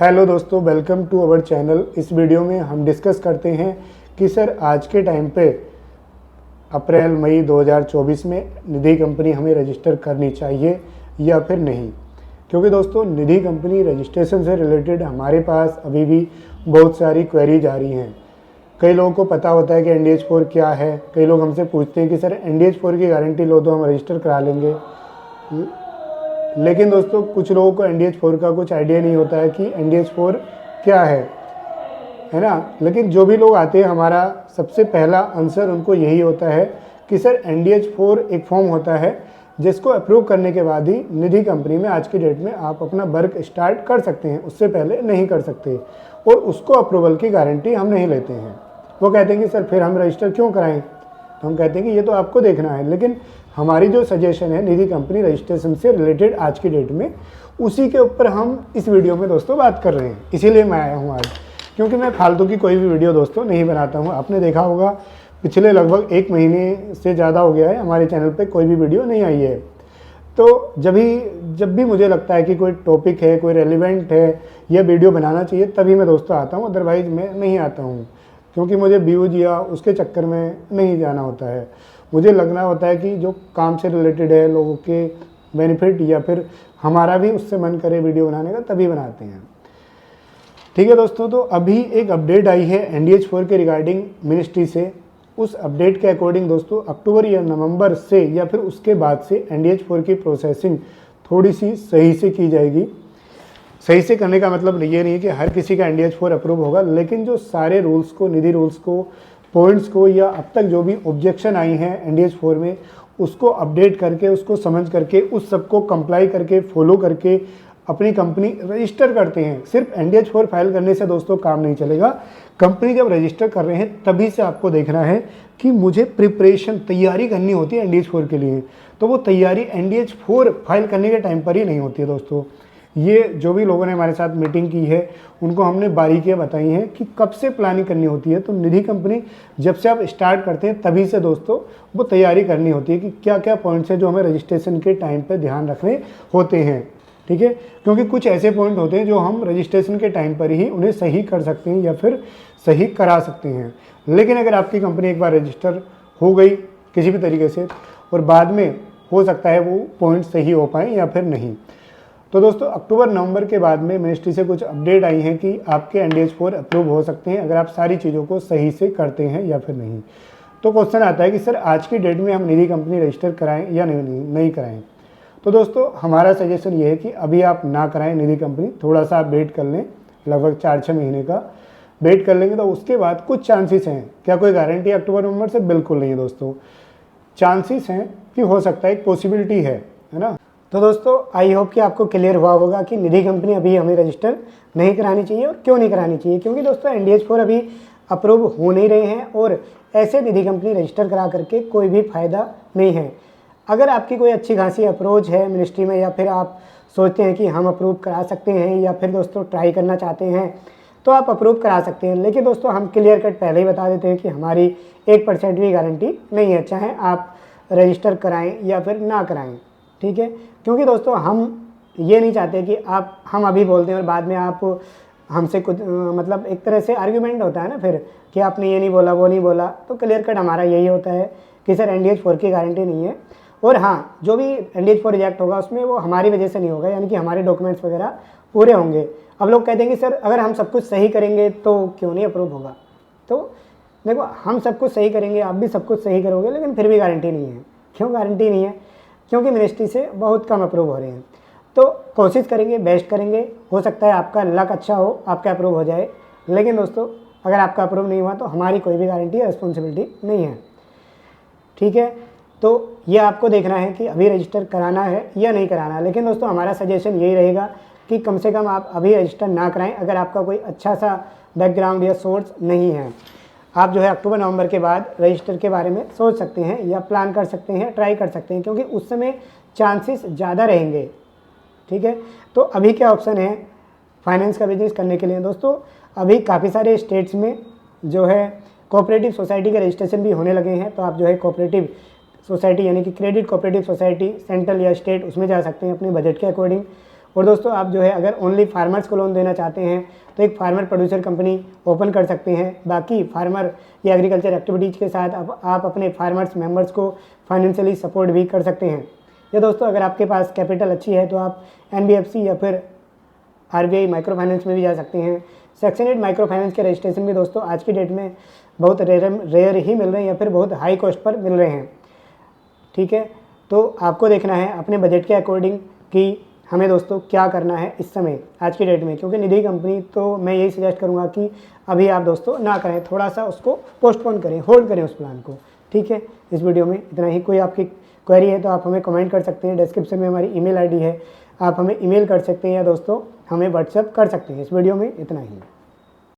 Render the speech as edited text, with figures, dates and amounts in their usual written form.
Hello दोस्तों, welcome to our channel. इस video में हम डिस्कस करते हैं कि सर आज के टाइम पे अप्रैल मई 2024 में निधि कंपनी हमें रजिस्टर करनी चाहिए या फिर नहीं। क्योंकि दोस्तों निधि कंपनी रजिस्ट्रेशन से रिलेटेड हमारे पास अभी भी बहुत सारी क्वेरीज आ रही हैं। कई लोगों को पता होता है कि NDH4 क्या है। कई लोग हमसे पूछते हैं कि सर NDH4 की गारंटी लो तो हम रजिस्टर करा लेंगे। लेकिन दोस्तों कुछ लोगों को NDH4 का कुछ आइडिया नहीं होता है कि NDH4 क्या है ना। लेकिन जो भी लोग आते हैं, हमारा सबसे पहला आंसर उनको यही होता है कि सर NDH4 एक फॉर्म होता है जिसको अप्रूव करने के बाद ही निधि कंपनी में आज की डेट में आप अपना वर्क स्टार्ट कर सकते हैं, उससे पहले नहीं कर सकते। और उसको अप्रूवल की गारंटी हम नहीं लेते हैं। वो कहते हैं कि सर फिर हम रजिस्टर क्यों कराएं, तो हम कहते हैं कि ये तो आपको देखना है। लेकिन हमारी जो सजेशन है निधि कंपनी रजिस्ट्रेशन से रिलेटेड आज की डेट में, उसी के ऊपर हम इस वीडियो में दोस्तों बात कर रहे हैं। इसीलिए मैं आया हूँ आज, क्योंकि मैं फालतू की कोई भी वीडियो दोस्तों नहीं बनाता हूँ। आपने देखा होगा पिछले लगभग 1 महीने से ज़्यादा हो गया है हमारे चैनल पे कोई भी वीडियो नहीं आई है। तो जब भी मुझे लगता है कि कोई टॉपिक है, कोई रेलिवेंट है, यह वीडियो बनाना चाहिए, तभी मैं दोस्तों आता हूँ। अदरवाइज़ मैं नहीं आता हूँ, क्योंकि मुझे व्यूज या उसके चक्कर में नहीं जाना होता है। मुझे लगना होता है कि जो काम से रिलेटेड है, लोगों के बेनिफिट या फिर हमारा भी उससे मन करे वीडियो बनाने का, तभी बनाते हैं। ठीक है दोस्तों, तो अभी एक अपडेट आई है NDH4 के रिगार्डिंग मिनिस्ट्री से। उस अपडेट के अकॉर्डिंग दोस्तों अक्टूबर या नवंबर से या फिर उसके बाद से NDH4 की प्रोसेसिंग थोड़ी सी सही से की जाएगी। सही से करने का मतलब ये नहीं है कि हर किसी का NDH4 अप्रूव होगा, लेकिन जो सारे रूल्स को, निधि रूल्स को, पॉइंट्स को, या अब तक जो भी ऑब्जेक्शन आई हैं NDH4 में, उसको अपडेट करके, उसको समझ करके, उस सबको कंप्लाई करके, फॉलो करके अपनी कंपनी रजिस्टर करते हैं। सिर्फ NDH4 फाइल करने से दोस्तों काम नहीं चलेगा। कंपनी जब रजिस्टर कर रहे हैं तभी से आपको देखना है कि मुझे प्रिपरेशन, तैयारी करनी होती है NDH4 के लिए। तो वो तैयारी NDH4 फाइल करने के टाइम पर ही नहीं होती है दोस्तों। ये जो भी लोगों ने हमारे साथ मीटिंग की है उनको हमने बारीकियाँ बताई हैं कि कब से प्लानिंग करनी होती है। तो निधि कंपनी जब से आप स्टार्ट करते हैं तभी से दोस्तों वो तैयारी करनी होती है कि क्या क्या पॉइंट्स है जो हमें रजिस्ट्रेशन के टाइम पे ध्यान रखने होते हैं। ठीक है, क्योंकि कुछ ऐसे पॉइंट होते हैं जो हम रजिस्ट्रेशन के टाइम पर ही उन्हें सही कर सकते हैं या फिर सही करा सकते हैं। लेकिन अगर आपकी कंपनी एक बार रजिस्टर हो गई किसी भी तरीके से और बाद में हो सकता है वो पॉइंट सही हो पाए या फिर नहीं। तो दोस्तों अक्टूबर नवंबर के बाद में मिनिस्ट्री से कुछ अपडेट आई हैं कि आपके NDH4 अप्रूव हो सकते हैं अगर आप सारी चीज़ों को सही से करते हैं या फिर नहीं। तो क्वेश्चन आता है कि सर आज की डेट में हम निधि कंपनी रजिस्टर कराएं या नहीं कराएं। तो दोस्तों हमारा सजेशन ये है कि अभी आप ना कराएं निधि कंपनी, थोड़ा सा आप वेट कर लें, लगभग 4-6 महीने का वेट कर लेंगे तो उसके बाद कुछ चांसेस हैं। क्या कोई गारंटी अक्टूबर नवंबर से? बिल्कुल नहीं है दोस्तों। चांसेस हैं कि हो सकता है, एक पॉसिबिलिटी है ना। तो दोस्तों आई होप कि आपको क्लियर हुआ होगा कि निधि कंपनी अभी हमें रजिस्टर नहीं करानी चाहिए और क्यों नहीं करानी चाहिए। क्योंकि दोस्तों NDH4 अभी अप्रूव हो नहीं रहे हैं और ऐसे निधि कंपनी रजिस्टर करा करके कोई भी फ़ायदा नहीं है। अगर आपकी कोई अच्छी खासी अप्रोच है मिनिस्ट्री में, या फिर आप सोचते हैं कि हम अप्रूव करा सकते हैं, या फिर दोस्तों ट्राई करना चाहते हैं, तो आप अप्रूव करा सकते हैं। लेकिन दोस्तों हम क्लियर कट पहले ही बता देते हैं कि हमारी 1% भी गारंटी नहीं है, चाहे आप रजिस्टर कराएँ या फिर ना कराएँ। ठीक है, क्योंकि दोस्तों हम ये नहीं चाहते कि हम अभी बोलते हैं और बाद में आप हमसे कुछ मतलब एक तरह से आर्ग्यूमेंट होता है ना फिर कि आपने ये नहीं बोला, वो नहीं बोला। तो क्लियर कट हमारा यही होता है कि सर NDH4 की गारंटी नहीं है। और हाँ, जो भी NDH4 रिजेक्ट होगा उसमें वो हमारी वजह से नहीं होगा, यानी कि हमारे डॉक्यूमेंट्स वगैरह पूरे होंगे। अब लोग कहते हैं कि सर अगर हम सब कुछ सही करेंगे तो क्यों नहीं अप्रूव होगा। तो देखो, हम सब कुछ सही करेंगे, आप भी सब कुछ सही करोगे, लेकिन फिर भी गारंटी नहीं है। क्यों गारंटी नहीं है? क्योंकि मिनिस्ट्री से बहुत कम अप्रूव हो रहे हैं। तो कोशिश करेंगे, बेस्ट करेंगे, हो सकता है आपका लक अच्छा हो, आपका अप्रूव हो जाए। लेकिन दोस्तों अगर आपका अप्रूव नहीं हुआ तो हमारी कोई भी गारंटी या रिस्पॉन्सिबिलिटी नहीं है। ठीक है, तो ये आपको देखना है कि अभी रजिस्टर कराना है या नहीं कराना है। लेकिन दोस्तों हमारा सजेशन यही रहेगा कि कम से कम आप अभी रजिस्टर ना कराएं अगर आपका कोई अच्छा सा बैकग्राउंड या सोर्स नहीं है। आप जो है अक्टूबर नवंबर के बाद रजिस्टर के बारे में सोच सकते हैं या प्लान कर सकते हैं, ट्राई कर सकते हैं, क्योंकि उस समय चांसेस ज़्यादा रहेंगे। ठीक है, तो अभी क्या ऑप्शन है फाइनेंस का बिजनेस करने के लिए दोस्तों? अभी काफ़ी सारे स्टेट्स में जो है कोऑपरेटिव सोसाइटी के रजिस्ट्रेशन भी होने लगे हैं। तो आप जो है कोऑपरेटिव सोसाइटी यानी कि क्रेडिट कोऑपरेटिव सोसाइटी, सेंट्रल या स्टेट, उसमें जा सकते हैं अपने बजट के अकॉर्डिंग। और दोस्तों आप जो है अगर ओनली फार्मर्स को लोन देना चाहते हैं तो एक फार्मर प्रोड्यूसर कंपनी ओपन कर सकते हैं। बाकी फार्मर या एग्रीकल्चर एक्टिविटीज़ के साथ आप अपने फार्मर्स मेंबर्स को फाइनेंशियली सपोर्ट भी कर सकते हैं। या दोस्तों अगर आपके पास कैपिटल अच्छी है तो आप NBFC या फिर RBI माइक्रो फाइनेंस में भी जा सकते हैं। सेक्शन 8 माइक्रो फाइनेंस के रजिस्ट्रेशन भी दोस्तों आज की डेट में बहुत रेयर ही मिल रहे हैं या फिर बहुत हाई कॉस्ट पर मिल रहे हैं। ठीक है, तो आपको देखना है अपने बजट के अकॉर्डिंग कि हमें दोस्तों क्या करना है इस समय आज की डेट में, क्योंकि निधि कंपनी तो मैं यही सजेस्ट करूंगा कि अभी आप दोस्तों ना करें, थोड़ा सा उसको पोस्टपोन करें, होल्ड करें उस प्लान को। ठीक है, इस वीडियो में इतना ही। कोई आपकी क्वेरी है तो आप हमें कमेंट कर सकते हैं, डिस्क्रिप्शन में हमारी email ID है, आप हमें ईमेल कर सकते हैं या दोस्तों हमें व्हाट्सएप कर सकते हैं। इस वीडियो में इतना ही।